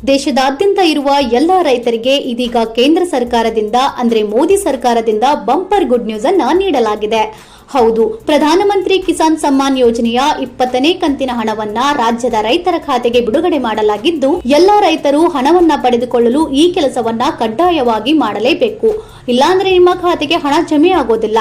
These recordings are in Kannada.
ದೇಶದಾದ್ಯಂತ ಇರುವ ಎಲ್ಲ ರೈತರಿಗೆ ಇದೀಗ ಕೇಂದ್ರ ಸರ್ಕಾರದಿಂದ ಅಂದ್ರೆ ಮೋದಿ ಸರ್ಕಾರದಿಂದ ಬಂಪರ್ ಗುಡ್ ನ್ಯೂಸ್ ಅನ್ನ ನೀಡಲಾಗಿದೆ. ಹೌದು, ಪ್ರಧಾನಮಂತ್ರಿ ಕಿಸಾನ್ ಸಮ್ಮಾನ್ ಯೋಜನೆಯ 20ನೇ ಕಂತಿನ ಹಣವನ್ನ ರಾಜ್ಯದ ರೈತರ ಖಾತೆಗೆ ಬಿಡುಗಡೆ ಮಾಡಲಾಗಿದ್ದು, ಎಲ್ಲ ರೈತರು ಹಣವನ್ನ ಪಡೆದುಕೊಳ್ಳಲು ಈ ಕೆಲಸವನ್ನ ಕಡ್ಡಾಯವಾಗಿ ಮಾಡಲೇಬೇಕು. ಇಲ್ಲಾಂದ್ರೆ ನಿಮ್ಮ ಖಾತೆಗೆ ಹಣ ಜಮೆ ಆಗೋದಿಲ್ಲ.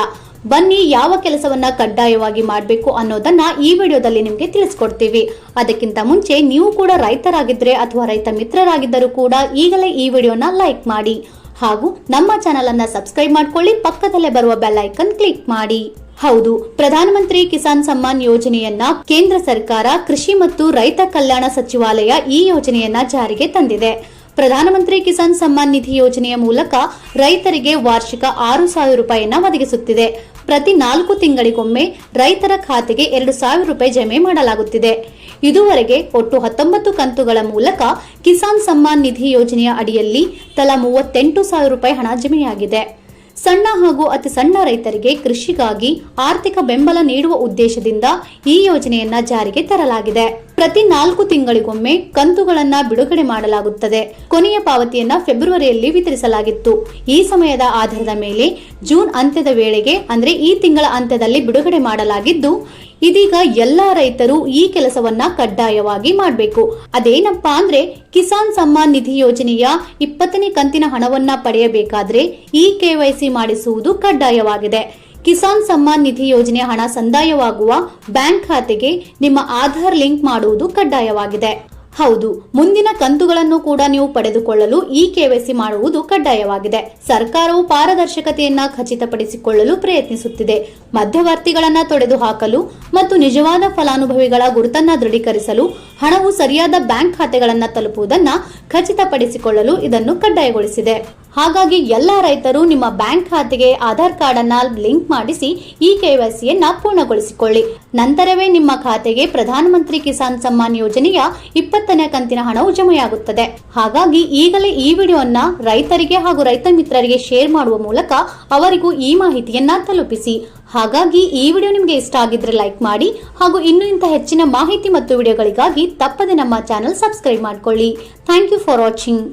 ಬನ್ನಿ, ಯಾವ ಕೆಲಸವನ್ನ ಕಡ್ಡಾಯವಾಗಿ ಮಾಡಬೇಕು ಅನ್ನೋದನ್ನ ಈ ವಿಡಿಯೋದಲ್ಲಿ ನಿಮಗೆ ತಿಳಿಸ್ಕೊಡ್ತೀವಿ. ಅದಕ್ಕಿಂತ ಮುಂಚೆ ನೀವು ಕೂಡ ರೈತರಾಗಿದ್ರೆ ಅಥವಾ ರೈತ ಮಿತ್ರರಾಗಿದ್ದರೂ ಕೂಡ ಈಗಲೇ ಈ ವಿಡಿಯೋನ ಲೈಕ್ ಮಾಡಿ ಹಾಗೂ ನಮ್ಮ ಚಾನೆಲ್ ಅನ್ನ ಸಬ್ಸ್ಕ್ರೈಬ್ ಮಾಡ್ಕೊಳ್ಳಿ. ಪಕ್ಕದಲ್ಲೇ ಬರುವ ಬೆಲ್ ಐಕನ್ ಕ್ಲಿಕ್ ಮಾಡಿ. ಹೌದು, ಪ್ರಧಾನಮಂತ್ರಿ ಕಿಸಾನ್ ಸಮ್ಮಾನ್ ಯೋಜನೆಯನ್ನ ಕೇಂದ್ರ ಸರ್ಕಾರ ಕೃಷಿ ಮತ್ತು ರೈತ ಕಲ್ಯಾಣ ಸಚಿವಾಲಯ ಈ ಯೋಜನೆಯನ್ನ ಜಾರಿಗೆ ತಂದಿದೆ. ಪ್ರಧಾನಮಂತ್ರಿ ಕಿಸಾನ್ ಸಮ್ಮಾನ್ ನಿಧಿ ಯೋಜನೆಯ ಮೂಲಕ ರೈತರಿಗೆ ವಾರ್ಷಿಕ 6,000 ರೂಪಾಯಿಯನ್ನ ಒದಗಿಸುತ್ತಿದೆ. ಪ್ರತಿ 4 ತಿಂಗಳಿಗೊಮ್ಮೆ ರೈತರ ಖಾತೆಗೆ 2,000 ರೂಪಾಯಿ ಜಮೆ ಮಾಡಲಾಗುತ್ತಿದೆ. ಇದುವರೆಗೆ ಒಟ್ಟು 19 ಕಂತುಗಳ ಮೂಲಕ ಕಿಸಾನ್ ಸಮ್ಮಾನ್ ನಿಧಿ ಯೋಜನೆಯ ಅಡಿಯಲ್ಲಿ ತಲಾ 38,000 ರೂಪಾಯಿ ಹಣ ಜಮೆಯಾಗಿದೆ. ಸಣ್ಣ ಹಾಗೂ ಅತಿ ಸಣ್ಣ ರೈತರಿಗೆ ಕೃಷಿಗಾಗಿ ಆರ್ಥಿಕ ಬೆಂಬಲ ನೀಡುವ ಉದ್ದೇಶದಿಂದ ಈ ಯೋಜನೆಯನ್ನ ಜಾರಿಗೆ ತರಲಾಗಿದೆ. ಪ್ರತಿ 4 ತಿಂಗಳಿಗೊಮ್ಮೆ ಕಂತುಗಳನ್ನ ಬಿಡುಗಡೆ ಮಾಡಲಾಗುತ್ತದೆ. ಕೊನೆಯ ಪಾವತಿಯನ್ನ ಫೆಬ್ರವರಿಯಲ್ಲಿ ವಿತರಿಸಲಾಗಿತ್ತು. ಈ ಸಮಯದ ಆಧಾರದ ಮೇಲೆ ಜೂನ್ ಅಂತ್ಯದ ವೇಳೆಗೆ ಅಂದ್ರೆ ಈ ತಿಂಗಳ ಅಂತ್ಯದಲ್ಲಿ ಬಿಡುಗಡೆ ಮಾಡಲಾಗಿದ್ದು, ಇದೀಗ ಎಲ್ಲಾ ರೈತರು ಈ ಕೆಲಸವನ್ನ ಕಡ್ಡಾಯವಾಗಿ ಮಾಡಬೇಕು. ಅದೇನಪ್ಪಾ ಅಂದ್ರೆ ಕಿಸಾನ್ ಸಮ್ಮಾನ್ ನಿಧಿ ಯೋಜನೆಯ 20ನೇ ಕಂತಿನ ಹಣವನ್ನ ಪಡೆಯಬೇಕಾದ್ರೆ ಈ KYC ಮಾಡಿಸುವುದು ಕಡ್ಡಾಯವಾಗಿದೆ. ಕಿಸಾನ್ ಸಮ್ಮಾನ್ ನಿಧಿ ಯೋಜನೆಯ ಹಣ ಸಂದಾಯವಾಗುವ ಬ್ಯಾಂಕ್ ಖಾತೆಗೆ ನಿಮ್ಮ ಆಧಾರ್ ಲಿಂಕ್ ಮಾಡುವುದು ಕಡ್ಡಾಯವಾಗಿದೆ. ಹೌದು, ಮುಂದಿನ ಕಂತುಗಳನ್ನು ಕೂಡ ನೀವು ಪಡೆದುಕೊಳ್ಳಲು ಈ KYC ಮಾಡುವುದು ಕಡ್ಡಾಯವಾಗಿದೆ. ಸರ್ಕಾರವು ಪಾರದರ್ಶಕತೆಯನ್ನ ಖಚಿತಪಡಿಸಿಕೊಳ್ಳಲು ಪ್ರಯತ್ನಿಸುತ್ತಿದೆ. ಮಧ್ಯವರ್ತಿಗಳನ್ನ ತೊಡೆದು ಹಾಕಲು ಮತ್ತು ನಿಜವಾದ ಫಲಾನುಭವಿಗಳ ಗುರುತನ್ನ ದೃಢೀಕರಿಸಲು ಹಣವು ಸರಿಯಾದ ಬ್ಯಾಂಕ್ ಖಾತೆಗಳನ್ನ ತಲುಪುವುದನ್ನ ಖಚಿತಪಡಿಸಿಕೊಳ್ಳಲು ಇದನ್ನು ಕಡ್ಡಾಯಗೊಳಿಸಿದೆ. ಹಾಗಾಗಿ ಎಲ್ಲಾ ರೈತರು ನಿಮ್ಮ ಬ್ಯಾಂಕ್ ಖಾತೆಗೆ ಆಧಾರ್ ಕಾರ್ಡ್ ಅನ್ನ ಲಿಂಕ್ ಮಾಡಿಸಿ ಈ KYCಯನ್ನ ಪೂರ್ಣಗೊಳಿಸಿಕೊಳ್ಳಿ. ನಂತರವೇ ನಿಮ್ಮ ಖಾತೆಗೆ ಪ್ರಧಾನಮಂತ್ರಿ ಕಿಸಾನ್ ಸಮ್ಮಾನ್ ಯೋಜನೆಯ 20ನೇ ಕಂತಿನ ಹಣವು ಜಮೆಯಾಗುತ್ತದೆ. ಹಾಗಾಗಿ ಈಗಲೇ ಈ ವಿಡಿಯೋವನ್ನ ರೈತರಿಗೆ ಹಾಗೂ ರೈತ ಮಿತ್ರರಿಗೆ ಶೇರ್ ಮಾಡುವ ಮೂಲಕ ಅವರಿಗೂ ಈ ಮಾಹಿತಿಯನ್ನ ತಲುಪಿಸಿ. ಹಾಗಾಗಿ ಈ ವಿಡಿಯೋ ನಿಮಗೆ ಇಷ್ಟ ಆಗಿದ್ರೆ ಲೈಕ್ ಮಾಡಿ ಹಾಗೂ ಇನ್ನೂ ಇಂಥ ಹೆಚ್ಚಿನ ಮಾಹಿತಿ ಮತ್ತು ವಿಡಿಯೋಗಳಿಗಾಗಿ ತಪ್ಪದೆ ನಮ್ಮ ಚಾನೆಲ್ ಸಬ್ಸ್ಕ್ರೈಬ್ ಮಾಡ್ಕೊಳ್ಳಿ. Thank you for watching.